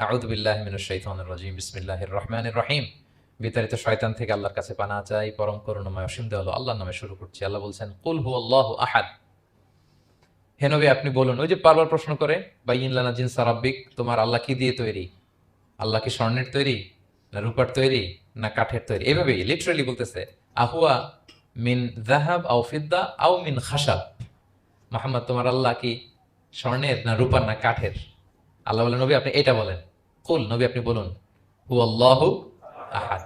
আউযু বিল্লাহি মিনাশ শাইতানির রাজীম বিসমিল্লাহির রহমানির রহিম। বিতাড়িত শয়তান থেকে আল্লাহর কাছে পানাহ চাই, পরম করুণাময় অসীম দয়ালু আল্লাহর নামে শুরু করছি। আল্লাহ বলছেন, কুল হুয়াল্লাহু আহাদ। হে নবী আপনি বলুন, ওই যে বারবার প্রশ্ন করে, বাইয়িন লানা জিনসা রাব্বিক, তোমার আল্লাহ কি দিয়ে তৈরি? আল্লাহ কি স্বর্ণের তৈরি, না রূপার তৈরি, না কাঠের তৈরি? এভাবেই লিটারালি বলতেছে, আহুয়া মিন যাহাব আও ফিদ্দা আও মিন খাশাব। মুহাম্মদ, তোমার আল্লাহ কি স্বর্ণের, না রূপার, না কাঠের? আল্লাহ বলেন, নবী আপনি এটা বলেন। কুল, নবী আপনি বলুন, হু আল্লাহু আহাদ।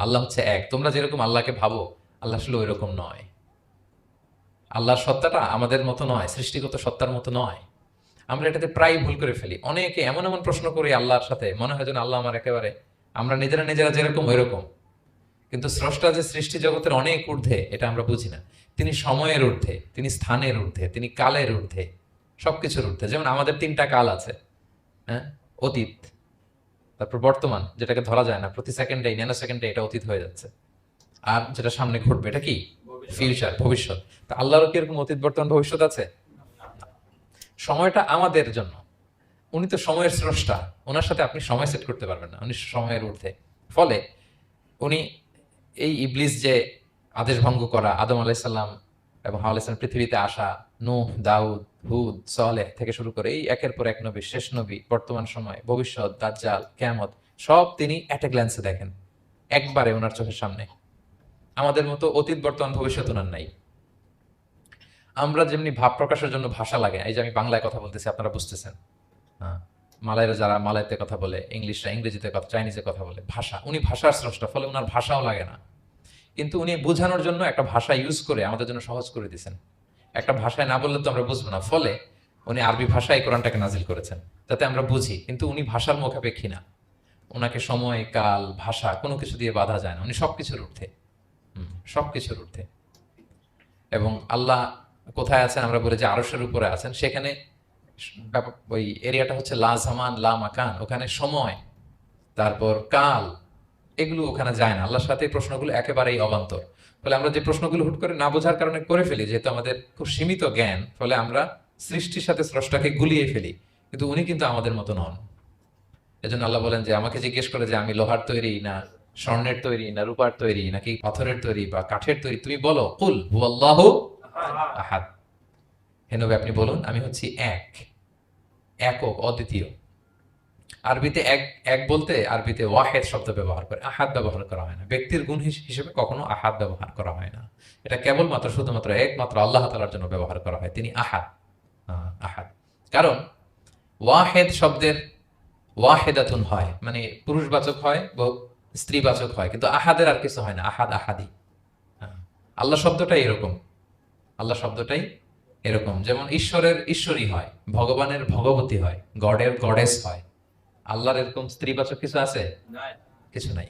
আল্লাহ হচ্ছে এক। তোমরা যেরকম আল্লাহকে ভাবো, আল্লাহ আসলে ওই রকম নয়। আল্লাহর সত্তাটা আমাদের মতো নয়, সৃষ্টিগত সত্তার মতো নয়। আমরা এটাতে প্রায় ভুল করে ফেলি। অনেকে এমন এমন প্রশ্ন করি আল্লাহর সাথে, মনে হয় যেন আল্লাহ আমার একেবারে, আমরা নিজেরা নিজেরা যেরকম ওই রকম। কিন্তু স্রষ্টা যে সৃষ্টি জগতের অনেক ঊর্ধ্বে, এটা আমরা বুঝি না। তিনি সময়ের ঊর্ধ্বে, তিনি স্থানের ঊর্ধ্বে, তিনি কালের ঊর্ধ্বে, সবকিছুর ঊর্ধ্বে। যেমন আমাদের তিনটা কাল আছে, হ্যাঁ, অতীত, তারপর বর্তমান, যেটাকে ধরা যায় না, প্রতি সেকেন্ডে ন্যানো সেকেন্ডে এটা অতীত হয়ে যাচ্ছে, আর যেটা সামনে ঘটবে এটা কি ফিউচার, ভবিষ্যৎ। তা আল্লাহরও কি এরকম অতীত বর্তমান ভবিষ্যৎ আছে? সময়টা আমাদের জন্য, উনি তো সময়ের স্রষ্টা, ওনার সাথে আপনি সময় সেট করতে পারবেন না, উনি সময়ের ঊর্ধ্বে। ফলে উনি এই ইবলিস যে আদেশ ভঙ্গ করা, আদম আলাইসাল্লাম এবং হাওয়া আলাইসাল্লাম পৃথিবীতে আসা, নূহ, দাউদ, হুদ, সালেহ থেকে শুরু করে এই একের পর এক নবী, শেষ নবী, বর্তমান সময়, ভবিষ্যৎ, দাজ্জাল, কিয়ামত, সব তিনি এট এ গ্ল্যান্সে দেখেন, একবারে ওনার চোখের সামনে। আমাদের মতো অতীত বর্তমান ভবিষ্যৎ ওনার নাই। আমরা যেমনি ভাব প্রকাশের জন্য ভাষা লাগে, এই যে আমি বাংলায় কথা বলতেছি আপনারা বুঝতেছেন, হ্যাঁ, মালাইরা যারা মালাইতে কথা বলে, ইংলিশরা ইংরেজিতে কথা, চাইনিজে কথা বলে, ভাষা, উনি ভাষার স্রষ্টা, ফলে ওনার ভাষাও লাগে না। কিন্তু উনি বোঝানোর জন্য একটা ভাষা ইউজ করে আমাদের জন্য সহজ করে দিয়েছেন। একটা ভাষায় না বললে তো আমরা বুঝবো না, ফলে উনি আরবি ভাষায় কোরআনটাকে নাজিল করেছেন, যাতে আমরা বুঝি। কিন্তু উনি ভাষার মুখাপেক্ষী না, ওনাকে সময়, কাল, ভাষা কোনো কিছু দিয়ে বাধা যায় না, উনি সবকিছুর ঊর্ধ্বে। সবকিছুর ঊর্ধ্বে। এবং আল্লাহ কোথায় আছেন আমরা বলি যে আরশের উপরে আছেন, সেখানে ওই এরিয়াটা হচ্ছে লা জামান লা মাকান, ওখানে সময়, তারপর কাল, এগুলো ওখানে যায় না। আল্লাহর সাথে এই প্রশ্নগুলো একেবারেই অবান্তর। ফলে আমরা যে প্রশ্নগুলো হুট করে না বোঝার কারণে করে ফেলি, যেহেতু আমাদের খুব সীমিত জ্ঞান, ফলে আমরা সৃষ্টির সাথে স্রষ্টাকে গুলিয়ে ফেলি। কিন্তু উনি কিন্তু আমাদের মতো নন। এজন্য আল্লাহ বলেন যে আমাকে জিজ্ঞেস করে যে আমি লোহার তৈরি, না স্বর্ণের তৈরি, না রূপার তৈরি, নাকি পাথরের তৈরি বা কাঠের তৈরি, তুমি বলো, কুল হুয়াল্লাহু আহাদ। হে নবী আপনি বলুন, আমি হচ্ছি এক, একক, অদ্বিতীয়। আরবিতে এক, এক বলতে আরবিতে ওয়াহেদ শব্দ ব্যবহার করে, আহাদ ব্যবহার করা হয় না। ব্যক্তির গুণ হিসেবে কখনো আহাদ ব্যবহার করা হয় না। এটা কেবলমাত্র শুধুমাত্র একমাত্র আল্লাহ তাআলার জন্য ব্যবহার করা হয়, তিনি আহাদ। আহাদ, কারণ ওয়াহেদ শব্দের ওয়াহেদাতুন হয়, মানে পুরুষবাচক হয়, স্ত্রীবাচক হয়, কিন্তু আহাদের আর কিছু হয় না, আহাদ আহাদি। আল্লাহ শব্দটাই এরকম, আল্লাহ শব্দটাই এরকম। যেমন ঈশ্বরের ঈশ্বরী হয়, ভগবানের ভগবতী হয়, গডের গডেস হয়। আল্লাহর এরকম স্ত্রীবাচক কিছু আছে? কিছু নাই।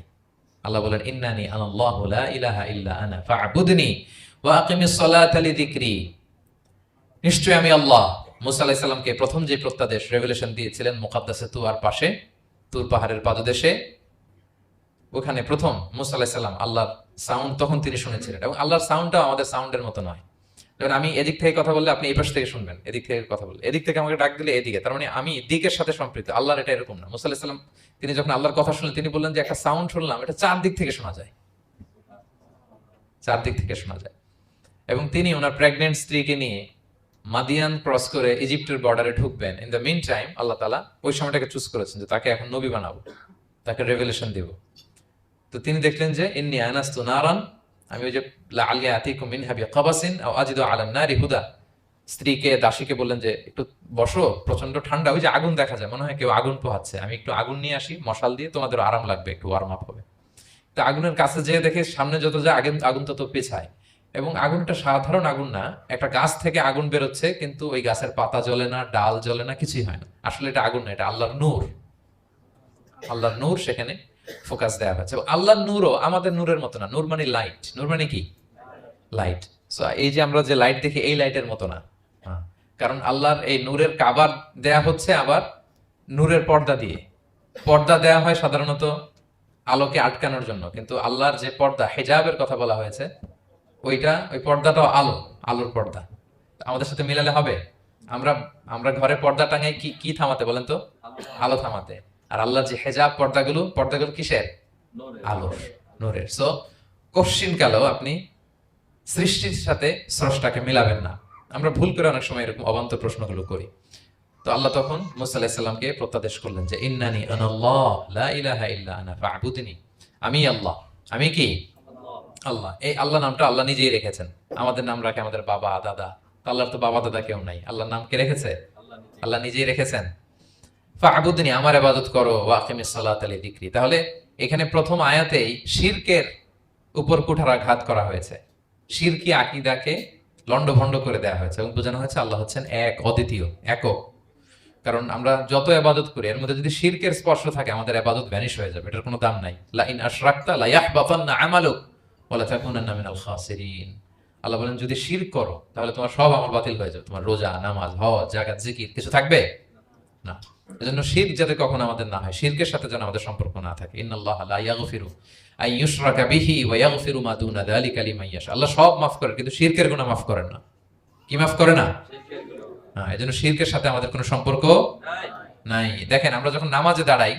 আল্লাহ বলেন, ইন্নানি আনাল্লাহু লা ইলাহা ইল্লা আনা ফা'বুদনি ওয়া আকিমিস সালাতা লিযিকরি। নিশ্চয়ই আমি আল্লাহ। মুসা আলাইহিস সালামকে প্রথম যে প্রত্যাদেশ, রেভেলেশন দিয়েছিলেন মুকাদ্দাসে তুয়ার পাশে, তুর পাহাড়ের পাদদেশে, ওখানে প্রথম মুসা আলাইহিস সালাম আল্লাহর সাউন্ড তখন তিনি শুনেছিলেন। এবং আল্লাহর সাউন্ডটা আমাদের সাউন্ডের মতো নয়। যেমন আমি এদিক থেকে কথা বললে আপনি এই পাশ থেকে শুনবেন, এদিক থেকে কথা বললে, এদিক থেকে আমাকে ডাক দিলে এদিকে, তার মানে আমি দিকের সাথে সম্পৃক্ত। আল্লাহর এটা এরকম না। মুসা আলাইহিস সালাম তিনি যখন আল্লাহর কথা শুনলেন, তিনি বললেন যে একটা সাউন্ড শুনলাম, এটা চারদিক থেকে শোনা যায়, চারদিক থেকে শোনা যায়। এবং তিনি ওনার প্রেগনেন্ট স্ত্রীকে নিয়ে মাদিয়ান ক্রস করে ইজিপ্টের বর্ডারে ঢুকবেন। ইন দ্য মিন টাইম আল্লাহ তাআলা ওই সময়টাকে চুজ করেছেন যে তাকে এখন নবী বানাবো, তাকে রেভেলেশন দিব। তো তিনি দেখলেন যে ইন্নী আনাস্তু নারান, আমি ওই যে লাআল্লি আতিকুম মিনহা বিকাবাসিন আও আজিদু আলান নারি হুদা, স্ত্রীকে, দাসীকে বললেন যে একটু বসো, প্রচন্ড ঠান্ডা, ওই যে আগুন দেখা যায়, মনে হয় কেউ আগুন পোহাচ্ছে, আমি একটু আগুন নিয়ে আসি, মশাল দিয়ে, তোমাদের আরাম লাগবে, একটু ওয়ার্ম আপ হবে। তো আগুনের কাছে যেয়ে দেখে সামনে যত যায় আগুন, আগুন তত পেছায়। এবং আগুনটা সাধারণ আগুন না, একটা গাছ থেকে আগুন বেরোচ্ছে, কিন্তু ওই গাছের পাতা জ্বলে না, ডাল জ্বলে না, কিছুই হয় না। আসলে এটা আগুন না, এটা আল্লাহর নূর। আল্লাহর নূর সেখানে ফোকাস দেওয়া হয়েছে। এবং আল্লাহর নূরও আমাদের নূরের মতো না। নূর মানে লাইট, নূর মানে কি লাইট। সো এই যে আমরা যে লাইট দেখি, এই লাইটের মতো না। কারণ আল্লাহর এই নূরের কাবার দেয়া হচ্ছে আবার নূরের পর্দা দিয়ে। পর্দা দেয়া হয় সাধারণত আলোকে আটকানোর জন্য, কিন্তু আল্লাহর যে পর্দা, হেজাবের কথা বলা হয়েছে, ওই পর্দাটাও আলো, আলোর পর্দা। আমাদের সাথে মিলালে হবে? আমরা আমরা ঘরে পর্দা টাঙাই কি কি থামাতে বলেন তো? আলো থামাতে। আর আল্লাহ যে হেজাব পর্দাগুলো কিসের? আলোর, নূরের। সো কোশ্চিন কালেও আপনি সৃষ্টির সাথে স্রষ্টাকে মিলাবেন না। আমরা ভুল করে অনেক সময় এরকম অবান্তর প্রশ্নগুলো করি। তো আল্লাহ তখন মুসা আলাইহিস সালামকে প্রত্যাদেশ করলেন যে ইন্নানি আনাল্লাহ লা ইলাহা ইল্লা আনা ফা'বুদনি। আমি আল্লাহ। আমি কি? আল্লাহ। এই আল্লাহ নামটা আল্লাহ নিজেই রেখেছেন। আমাদের নাম রাখে আমাদের বাবা দাদা। তো আল্লাহর তো বাবা দাদা কেউ নাই। আল্লাহর নাম কে রেখেছে? আল্লাহ নিজেই রেখেছেন। ফা'বুদনি, আমার ইবাদত করো, ওয়া আকিমিস সালাতা লিযিকরি। তাহলে এখানে প্রথম আয়াতেই শিরকের উপর কুঠারাঘাত করা হয়েছে। শিরকি আকীদাকে লন্ডভন্ড করে দেওয়া হয়েছে এবং বোঝানো হয়েছে আল্লাহ হচ্ছেন এক, অদ্বিতীয়, একক। কারণ আমরা যত ইবাদত করি এর মধ্যে যদি শিরকের স্পর্শ থাকে আমাদের ইবাদত ভ্যানিশ হয়ে যাবে, এটার কোনো দাম নাই। লা ইন আশরাকতা লা ইয়াহবাতান্না আমালুক ওয়া লা তাকুনান্না মিনাল খাসিরিন। আল্লাহ বলেন যদি শিরক করো তাহলে তোমার সব আমল বাতিল হয়ে যাবে। তোমার রোজা, নামাজ, হজ, যাকাত, জিকির কিছু থাকবে না। এজন্য শিরক যাতে কখনো আমাদের না হয়, শিরকের সাথে যেন আমাদের সম্পর্ক না থাকে। ইন্নাল্লাহা লা ইয়াগফিরু আন ইউশরাকা বিহি ওয়া ইয়াগফিরু মা দুনা যালিকা লিমান ইয়াশা। আল্লাহ সব মাফ করেন কিন্তু শিরকের গুনাহ মাফ করেন না। কি মাফ করে না? হ্যাঁ, এজন্য শিরকের সাথে আমাদের কোনো সম্পর্ক নাই। দেখেন আমরা যখন নামাজে দাঁড়াই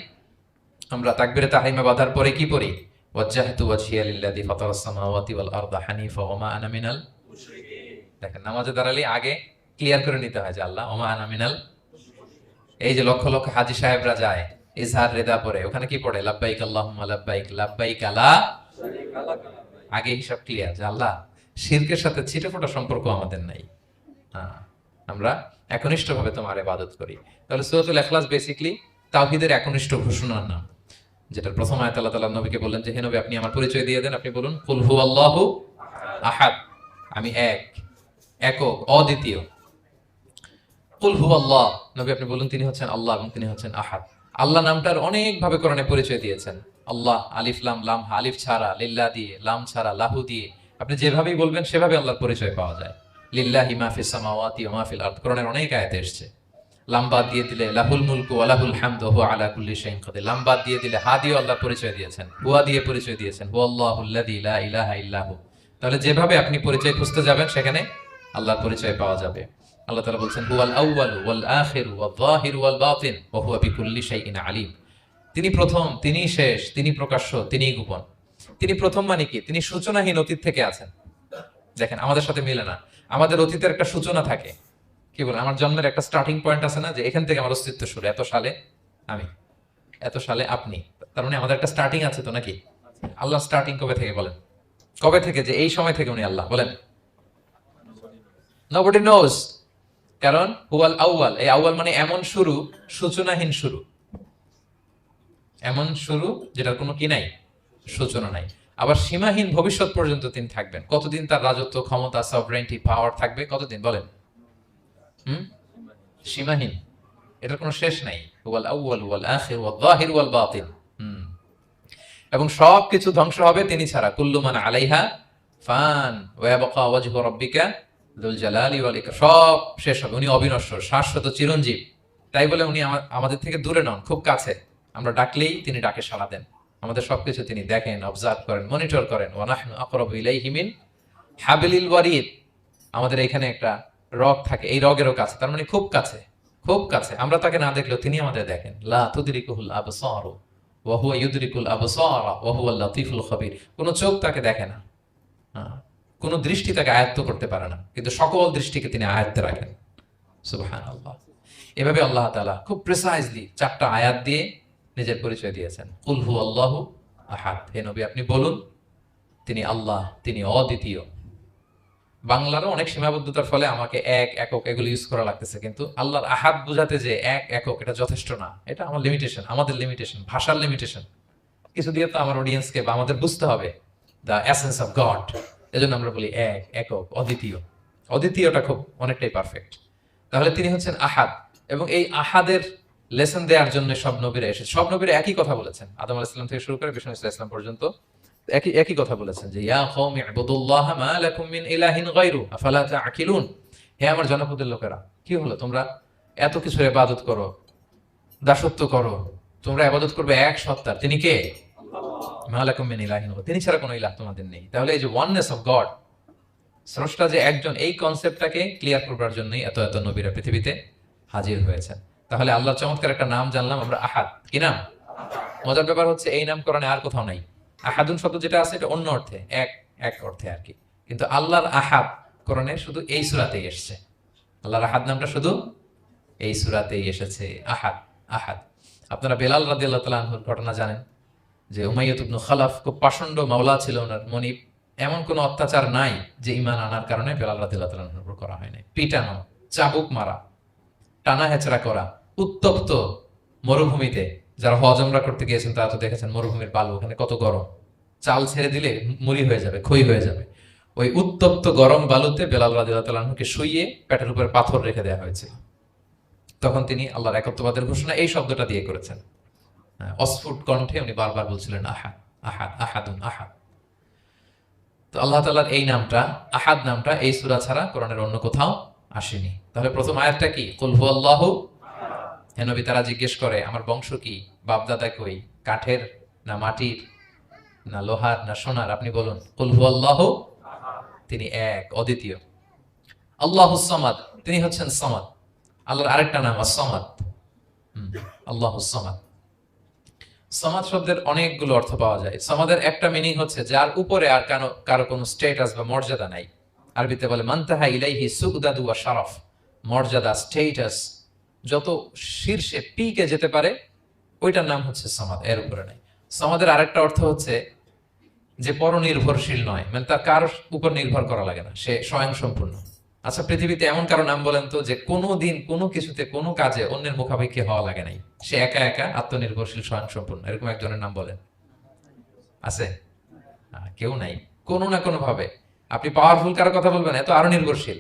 আমরা তাকবীরে তাহরিমা বাঁধার পরে কি পড়ি? ওয়াজ্জাহতু ওয়াজহিয়া লিল্লাযী ফাতারাস সামাওয়াতি ওয়াল আরদা হানিফা ওয়া মা আনা মিনাল মুশরিকিন। দেখেন নামাজে দাঁড়ালে আগে ক্লিয়ার করে নিতে হয় যে আল্লাহ ওয়া মা আনা মিনাল। এই যে লক্ষ লক্ষ হাজী সাহেবরা যায় ইজহার রেদা পড়ে, ওখানে কি পড়ে? লাব্বাইক আল্লাহুম্মা লাব্বাইক লাব্বাইক লা শারীকা লাক। আগে হিসাব ক্লিয়ার যে আল্লাহ শিরকের সাথে ছিটেফোঁটা সম্পর্ক আমাদের নাই। হ্যাঁ, আমরা একনিষ্ঠভাবে তোমার ইবাদত করি। তাহলে সূরাতুল ইখলাস বেসিক্যালি তাওহীদের একনিষ্ঠ ঘোষণার নাম, যেটার প্রথম আয়াত আল্লাহ তাআলা নবীকে বললেন যে হে নবী আপনি আমার পরিচয় দিয়ে দেন। আপনি বলুন কুল হুয়াল্লাহু আহাদ, আমি এক, একক, অদ্বিতীয়। কুল হুয়াল্লাহ, নবী আপনি বলুন তিনি হচ্ছেন আল্লাহ এবং তিনি হচ্ছেন আহাদ। আল্লাহ নামটার অনেক ভাবে কোরআনে পরিচয় দিয়েছেন। আল্লাহ আলিফ লাম লাম, আলিফ ছাড়া, লিল্লাহ দিয়ে, লাম ছাড়া, লাহু দিয়ে, আপনি যেভাবেই বলবেন সেভাবে আল্লাহর পরিচয় পাওয়া যায়। লিল্লাহি মা ফিস সামাওয়াতি ওয়া মা ফিল আরদ, কোরআনের অনেক আয়াতে এসেছে। লাম বাদ দিয়ে দিলে লাহুল মুলকু ওয়া লাহুল হামদু ওয়া আলা কুল্লি শাইইন কাদির। লাম বাদ দিয়ে দিলে হা দিয়ে আল্লাহর পরিচয় দিয়েছেন, হুয়া দিয়ে পরিচয় দিয়েছেন, হুয়াল্লাহুল্লাযী লা ইলাহা ইল্লা হু। তাহলে যেভাবে আপনি পরিচয় খুঁজতে যাবেন সেখানে আল্লাহর পরিচয় পাওয়া যাবে। আল্লাহ তাআলা বলছেন হুয়াল আউয়ালু ওয়াল আখিরু ওয়াল যাহিরু ওয়াল বাতিন ওয়া হুয়া বিকুল্লি শাইইন আলিম। তিনি প্রথম, তিনি শেষ, তিনি প্রকাশ্য, তিনি গোপন। তিনি প্রথম মানে কি? তিনি সূচনাহীন অতীত থেকে আছেন। দেখেন আমাদের সাথে মিলে না। আমাদের অতীতের একটা সূচনা থাকে, কি বলেন, আমার জন্মের একটা স্টার্টিং পয়েন্ট আছে না, যে এখান থেকে আমার অস্তিত্ব শুরু, এত সালে আমি, এত সালে আপনি। তার মানে আমাদের একটা স্টার্টিং আছে তো নাকি? আল্লাহ স্টার্টিং কবে থেকে বলেন? কবে থেকে? যে এই সময় থেকে উনি আল্লাহ বলেন? Nobody knows. কারণ হুয়াল আউয়াল, এই আউয়াল মানে এমন শুরু, সূচনাহীন শুরু, এমন শুরু যেটার কোনো কি নাই, সূচনা নাই। আবার সীমাহীন ভবিষ্যৎ পর্যন্ত তিনি থাকবেন। কতদিন তার রাজত্ব, ক্ষমতা, সভরেন্টি, পাওয়ার থাকবে? কতদিন বলেন? সীমাহীন, এটার কোনো শেষ নাই। হুয়াল আউয়াল ওয়াল আখির ওয়াল যাহির ওয়াল বাতিন। এবং সবকিছু ধ্বংস হবে তিনি ছাড়া। কুল্লু মান আলাইহা ফান ওয়া ইয়াবকা ওয়াজহু রাব্বিকা যুল জালালি ওয়াল ইকরাম। সব শেষ হবে, উনি অবিনশ্বর, শাশ্বত, চিরঞ্জীব। তাই বলে উনি আমাদের থেকে দূরে নন, খুব কাছে। আমরা ডাকলেই তিনি ডাকে সাড়া দেন। আমাদের সবকিছু তিনি দেখেন, অবজার্ভ করেন, মনিটর করেন। ওয়া নাহনু আকরাবু ইলাইহি মিন হাবলিল ওয়ারিদ। আমাদের এখানে একটা রগ থাকে, এই রগেরও কাছে, তার মানে খুব কাছে, খুব কাছে। আমরা তাকে না দেখলেও তিনি আমাদের দেখেন। লা তুদরিকুহুল আবসার ওয়া হুয়া ইউদরিকুল আবসার ওয়া হুয়াল লাতীফুল খবীর। কোন চোখ তাকে দেখে না, কোন দৃষ্টি তাকে আয়ত্ত করতে পারে না, কিন্তু সকল দৃষ্টিকে তিনি আয়ত্তে রাখেন। সুবহানাল্লাহ। এভাবে আল্লাহ তাআলা খুব প্রিসাইজলি 4টা আয়াত দিয়ে নিজের পরিচয় দিয়েছেন। কুল হুয়াল্লাহু আহাদ, হে নবী আপনি বলুন তিনি আল্লাহ, তিনি অদ্বিতীয়। বাংলারও অনেক সীমাবদ্ধতার ফলে আমাকে এক, একক এগুলো ইউজ করা লাগতেছে, কিন্তু আল্লাহর আহাদ বোঝাতে যে এক, একক, এটা যথেষ্ট না। এটা আমার লিমিটেশন, আমাদের লিমিটেশন, ভাষার লিমিটেশন। কিছু দিয়ে তো আমার অডিয়েন্সকে বা আমাদের বুঝতে হবে দ্য এসেন্স অফ গড। এজন্য আমরা বলি এক, একক, অদ্বিতীয়। অদ্বিতীয়টা খুব অনেকটাই পারফেক্ট। তাহলে তিনি হচ্ছেন আহাদ, এবং এই আহাদের লেসন দেওয়ার জন্য সব নবীরা এসেছে। সব নবীরা একই কথা বলেছেন, আদম আলাইহিস সালাম থেকে শুরু করে বিষ্ণু ইসা ইসলাম পর্যন্ত একই কথা বলেছেন যে ইয়া কওমি ইবুদুল্লাহ মা লাকুম মিন ইলাহিন গায়রু আফালা তাআকিলুন। হে আমার জনপদের লোকেরা, কি হলো তোমরা এত কিছু ইবাদত করো, দাসত্ব করো, তোমরা ইবাদত করবে এক সত্তার, তিনি কে? মা লাকুম মিন ইলাহিন গায়রু, তিনি ছাড়া কোনো ইলাহ তোমাদের নেই। তাহলে এই যে ওয়াননেস অফ গড, স্রষ্টা যে একজন, এই কনসেপ্টটাকে ক্লিয়ার করবার জন্যই এত এত নবীরা পৃথিবীতে হাজির হয়েছেন। তাহলে আল্লাহর চমৎকার একটা নাম জানলাম আমরা, আহাদ। কি নাম? মজার ব্যাপার হচ্ছে এই নাম কোরআনে আর কোথাও নাই। আহাদুন শব্দ যেটা আছে এটা অন্য অর্থে, এক এক অর্থে আর কি। কিন্তু আল্লাহর আহাদ কোরআনে শুধু এই সূরাতেই এসেছে। আল্লাহর আহাদ নামটা শুধু এই সূরাতেই এসেছে, আহাদ আহাদ। আপনারা বেলাল রাদিয়াল্লাহু তাআলা আনহুর ঘটনা জানেন যে উমাইয়াত ইবনে খালাফ খুব পাষণ্ড মাওলা ছিল ওনার, মনিব। এমন কোন অত্যাচার নাই যে ঈমান আনার কারণে বেলাল রাদিয়াল্লাহু তাআলা আনহুর উপর করা হয় নাই। পিটানো, চাবুক মারা, টানা হেচড়া করা, উত্তপ্ত মরুভূমিতে যারা হজ উমরা করতে গিয়েছেন তারা তো দেখেছেন মরুভূমির বালু, ওখানে কত গরম, চাল ছেড়ে দিলে মুড়ি হয়ে যাবে, খই হয়ে যাবে। ওই উত্তপ্ত গরম বালুতে বেলাল রাদিয়াল্লাহু তাআলা আনহুকে শুইয়ে পেটের উপর পাথর রেখে দেওয়া হয়েছিল। তখন তিনি আল্লাহর একত্ববাদের ঘোষণা এই শব্দটা দিয়ে করেছেন। অস্ফুট কণ্ঠে উনি বারবার বলছিলেন আহাদ আহাদ আহাদুন আহাদ। তো আল্লাহ তাআলার এই নামটা, আহাদ নামটা, এই সূরা ছাড়া কোরআনের অন্য কোথাও আসেনি। তাহলে প্রথম আয়াতটা কি? কুল হুয়াল্লাহু। হে নবী, তারা জিজ্ঞেস করে আমার বংশ কি, বাপদাদা কই, কাঠের না মাটির না লোহার না সোনার? আপনি বলুন কুল হুয়াল্লাহু, তিনি এক, অদ্বিতীয়। আল্লাহুস সামাদ, তিনি হচ্ছেন সামাদ। আল্লাহর আরেকটা নাম আস-সামাদ। আল্লাহুস সামাদ। সামাদ শব্দের অনেকগুলো অর্থ পাওয়া যায়। সামাদের একটা মিনিং হচ্ছে যার উপরে আর কারো কোনো স্ট্যাটাস বা মর্যাদা নাই। আরবিতে বলে মানতাহা ইলাইহি সুগদাদু ওয়া শারাফ। মর্যাদা, স্ট্যাটাস যত শীর্ষে পিকে যেতে পারে ওইটার নাম হচ্ছে সামাদ, এর উপরে নাই। সামাদের আরেকটা অর্থ হচ্ছে যে পরনির্ভরশীল নয়, মানে তার কারোর উপর নির্ভর করা লাগে না, সে স্বয়ংসম্পূর্ণ। আচ্ছা, পৃথিবীতে এমন কারো নাম বলেন তো যে কোনো দিন কোনো কিছুতে কোনো কাজে অন্যের মুখাপেক্ষী হওয়া লাগে নাই, সে একা একা আত্মনির্ভরশীল স্বয়ংসম্পূর্ণ, এরকম একজনের নাম বলেন। আছে? কেউ নাই। কোনো না কোনো ভাবে আপনি পাওয়ারফুল কারো কথা বলবেন, এত আরো নির্ভরশীল।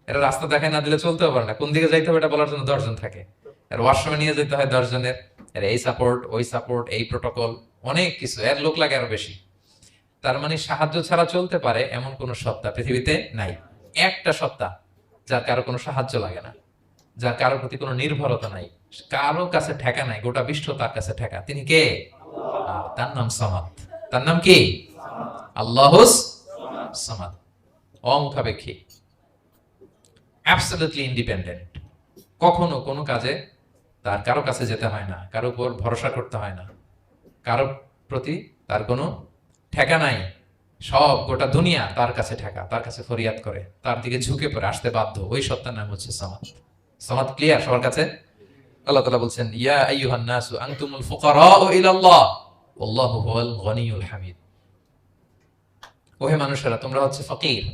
এরা রাস্তা দেখায় না দিলে চলতেও পারে না, কোন দিকে যাইতে হবে এটা বলার জন্য 10 জন থাকে। এর ওয়াশরুমে নিয়ে যেতে হয় 10 জনের, এর এই সাপোর্ট ওই সাপোর্ট, এই প্রোটোকল, অনেক কিছু, এর লোক লাগে আরো বেশি। তার মানে সাহায্য ছাড়া চলতে পারে এমন কোন সত্তা পৃথিবীতে নাই। একটা সত্তা যার কারো কোনো সাহায্য লাগে না, যার কারোর প্রতি কোনো নির্ভরতা নাই, কারো কাছে ঠেকা নাই, গোটা বিশ্ব তার কাছে ঠেকা। তিনি কে? তার নাম সামাদ। তার নাম কি? আল্লাহুস সামাদ। অমুখাপেক্ষী, অ্যাবসলিউটলি ইন্ডিপেন্ডেন্ট। কখনো কোনো কাজে তার কারো কাছে যেতে হয় না, কারো উপর ভরসা করতে হয় না, কারো প্রতি তার কোনো ঠেকা নাই। সব গোটা দুনিয়া তার কাছে ঠেকা, তার কাছে ফরিয়াদ করে, তার দিকে ঝুঁকে পড়ে আসতে বাধ্য। ওই সত্তার নাম হচ্ছে সামাদ। সামাদ ক্লিয়ার সবার কাছে? আল্লাহ তাআলা বলছেন ইয়া আইয়ুহান নাসু আনতুমুল ফুকারাউ ইলাল্লাহ ওয়াল্লাহু হুয়াল গনিয়ুল হামিদ। ওহে মানুষেরা, তোমরা হচ্ছে ফকির।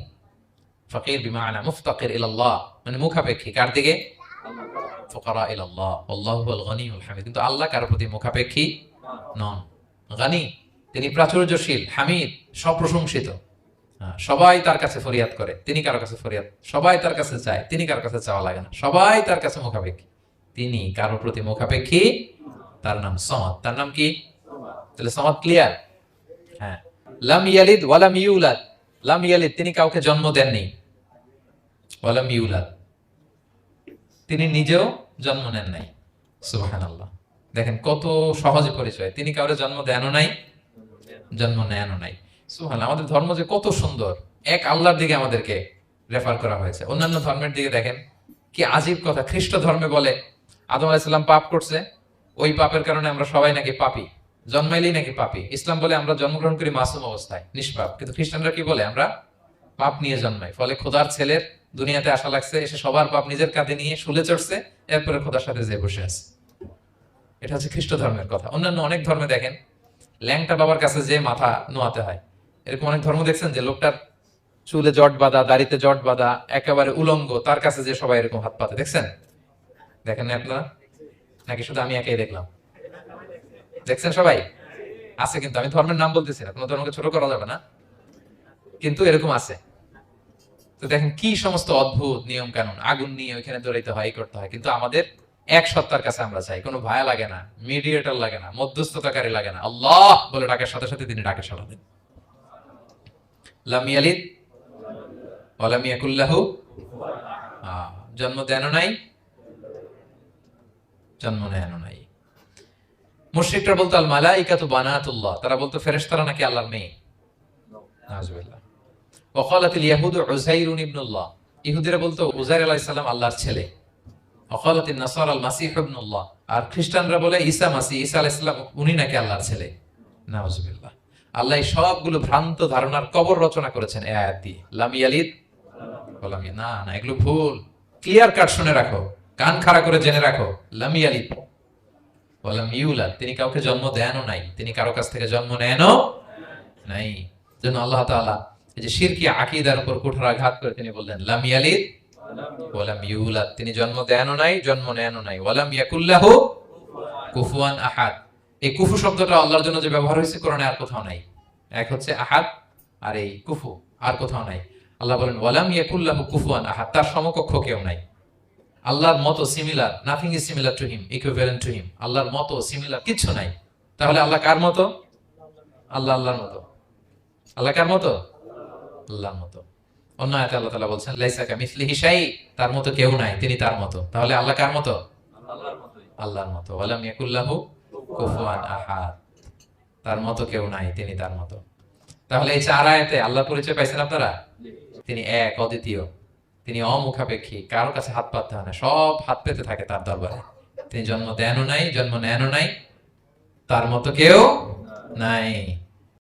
ফকির বিমানা মুফতাকির ইলাল্লাহ, মানে মুখাপেক্ষী কার দিকে? ফুকারা ইলাল্লাহ ওয়াল্লাহু হুয়াল গনিয়ুল হামিদ। কিন্তু আল্লাহ কারো প্রতি মুখাপেক্ষী নন। গনি, তিনি প্রাচুর্যশীল, হামিদ, সপ্রশংসিত। সবাই তার কাছে ফরিয়াদ করে, তিনি কারো কাছে ফরিয়াদ, সবাই তার কাছে চায়, তিনি কারো কাছে চাওয়া লাগে না, সবাই তার কাছে মুখাপেক্ষী, তিনি কারো প্রতি মুখাপেক্ষী। তার নাম সামাদ। তার নাম কি? তাহলে সামাদ ক্লিয়ার? হ্যাঁ। লাম ইয়ালিদ ওয়া লাম ইউলাদ। লাম ইয়ালিদ, তিনি কাউকে জন্ম দেননি। ওয়া লাম ইউলাদ, তিনি নিজেও জন্ম নেন নাই। সুবহানাল্লাহ। দেখেন কত সহজে পরিচয়, তিনি কাউকে জন্ম দেনও নাই, জন্ম নেনও নাই। সুবহানাল্লাহ। আমাদের ধর্ম যে কত সুন্দর, এক আল্লাহর দিকে আমাদেরকে রেফার করা হয়েছে। অন্যান্য ধর্মের দিকে দেখেন কি আজীব কথা। খ্রিস্ট ধর্মে বলে আদম আলাইহিস সালাম পাপ করছে, ওই পাপের কারণে আমরা সবাই নাকি পাপী, জন্মাইলেই নাকি পাপী। ইসলাম বলে আমরা জন্মগ্রহণ করি মাসুম অবস্থায়, নিষ্পাপ। কিন্তু খ্রিস্টানরা কি বলে? আমরা পাপ নিয়ে জন্মাই, ফলে খোদার ছেলের দুনিয়াতে আসা লাগছে, এসে সবার পাপ নিজের কাঁধে নিয়ে শুলে চড়ছে, এরপরে খোদার সাথে যে বসে আছে। এটা হচ্ছে খ্রিস্ট ধর্মের কথা। অন্যান্য অনেক ধর্মে দেখেন ল্যাংটা বাবার কাছে যে মাথা নোয়াতে হয়, এরকম অনেক ধর্ম দেখছেন যে লোকটার চুলে জট বাঁধা, দাড়িতে জট বাঁধা, একেবারে উলঙ্গ, তার কাছে যে সবাই এরকম হাত পাতে, দেখছেন? দেখেন না আপনারা? নাকি শুধু আমি একাই দেখলাম? দেখছেন সবাই? আছে, কিন্তু আমি ধর্মের নাম বলতেছি না, কোনো ধর্মকে ছোট করা যাবে না, কিন্তু এরকম আছে। তো দেখেন কি সমস্ত অদ্ভুত নিয়ম কানুন, আগুন নিয়ে ওইখানে দৌড়াইতে হয়, করতে হয়। কিন্তু আমাদের এক সত্তার কাছে আমরা চাই, কোনো ভায়া লাগে না, মিডিয়েটর লাগে না, মধ্যস্থতাকারী লাগে না। আল্লাহ বলে ডাকের সাথে সাথে তিনি ডাকে সাড়া দেন। লাম ইয়ালিদ ওয়া লাম ইয়াকুল লাহু, জন্ম দেনও নাই, জন্ম নেনও নাই। মুশরিকরা বলতো আল মালাইকাতু বানাতুল্লাহ, তারা বলতো ফেরেশতারা নাকি আল্লাহর মেয়ে। নাউজুবিল্লাহ। ওয়াকালাতিল ইয়াহুদু উযাইরুন ইবনুল্লাহ, ইহুদিরা বলতো উযাইর আলাইহিস সালাম আল্লাহর ছেলে। ওয়াকালাতিন নাসারা আল মাসীহ ইবনুল্লাহ, আর খ্রিস্টানরা বলে ঈসা মাসীহ, ঈসা আলাইহিস সালাম উনি নাকি আল্লাহর ছেলে। নাউজুবিল্লাহ। আল্লাহ এই সবগুলো ভ্রান্ত ধারণার কবর রচনা করেছেন এই আয়াত দিয়ে। লাম ইয়ালিদ ওয়া লাম না না, এগুলো ভুল। ক্লিয়ার কাট শুনে রাখো, কান খাড়া করে জেনে রাখো। লাম ইয়ালিদ ওয়া লাম ইউলাদ, তিনি কাউকে জন্ম দেনও নাই, তিনি কারো কাছ থেকে জন্ম নেনও নাই। জন্য আল্লাহ তাআলা এই যে শিরকি আকীদার উপর কুঠারাঘাত করে তিনি বললেন লাম ইয়ালিদ ওয়া লাম ইউলাদ, তিনি জন্ম দেনও নাই, জন্ম নেনও নাই। ওয়া লাম ইয়াকুল লাহু কুফুয়ান আহাদ, এই কুফু শব্দটা আল্লাহর জন্য যে ব্যবহার হয়েছে কোরআনে আর কোথাও নাই। এক হচ্ছে আহাদ, আর এই কুফু আর কোথাও নাই। আল্লাহ বলেন ওয়ালাম ইয়াকুল লাহু কুফুয়ান আহাদ, তার সমকক্ষ কেউ নাই। আল্লাহর মতো similar, nothing is similar to him, equivalent to him. আল্লাহর মতো সিমিলার কিছু নাই। তাহলে আল্লাহ কার মতো? আল্লাহ আল্লাহর মতো। আল্লাহ কার মতো? আল্লাহর মতো। অন্য আয়াতে আল্লাহ তাআলা বলছেন লাইসা কামিসলিহি শাই, তার মতো কেউ নাই, তিনি তার মতো। তাহলে আল্লাহ কার মতো? আল্লাহর মতো। ওয়ালাম ইয়াকুল লাহু কুফুয়ান আহাদ, তার মতো কেউ নাই, তিনি তার মতো। তাহলে এই চার আয়াতে আল্লাহর পরিচয় পাইছেন আপনারা? তিনি এক, অদ্বিতীয়, তিনি অমুখাপেক্ষী, কারোর কাছে হাত পাততে হয় না, সব হাত পেতে থাকে তার দরবারে। তিনি জন্ম দেনও নাই, জন্ম নেনও নাই, তার মতো কেউ নাই।